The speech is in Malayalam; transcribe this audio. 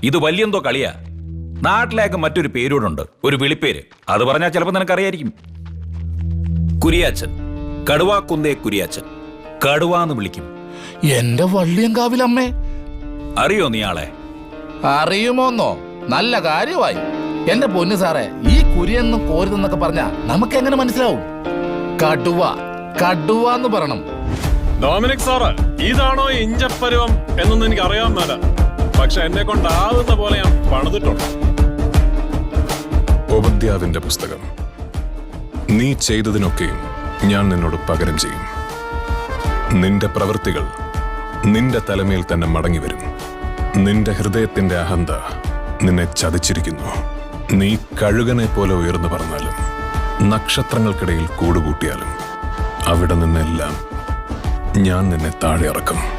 ഇത് വലിയെന്തോ കളിയാ. നാട്ടിലേക്ക് മറ്റൊരു പേരൂടുണ്ട്, ഒരു വിളിപ്പേര്. അത് പറഞ്ഞാൽ ചിലപ്പോൾ നിനക്കറിയായിരിക്കും. കുരിയാച്ചൻ. കടുവാക്കുന്തേ കുരിയാച്ചൻ. കടുവാന്ന് വിളിക്കും. എന്റെ വള്ളിയങ്കാവിലമ്മേ. അറിയോ നീ ആളെ? അറിയുമോന്നോ? നല്ല കാര്യമായി. എന്റെ പൊന്നു സാറേ, ഈ കുരിയെന്നും കോരുതെന്നൊക്കെ പറഞ്ഞാ നമുക്ക് എങ്ങനെ മനസ്സിലാവും? കടുവ കടുവ എന്ന് പറയണം. ഡൊമിനിക് സാറ്, ഇതാണോ ഇഞ്ചപ്പരുവം എന്നൊന്നും എനിക്ക് അറിയാൻ മേല. പക്ഷെ എന്നെ കൊണ്ടാവുന്ന പോലെ ഞാൻ പണിതിട്ടുണ്ട്. ഓബദ്യാവിന്റെ പുസ്തകം. നീ ചെയ്തതിനൊക്കെയും ഞാൻ നിന്നോട് പകരം ചെയ്യും. നിന്റെ പ്രവൃത്തികൾ നിന്റെ തലമേൽ തന്നെ മടങ്ങി വരും. നിന്റെ ഹൃദയത്തിന്റെ അഹന്ത നിന്നെ ചതിച്ചിരിക്കുന്നു. നീ കഴുകനെ പോലെ ഉയർന്നു പറഞ്ഞാലും നക്ഷത്രങ്ങൾക്കിടയിൽ കൂടുകൂട്ടിയാലും അവിടെ നിന്നെല്ലാം ഞാൻ നിന്നെ താഴെ ഇറക്കും.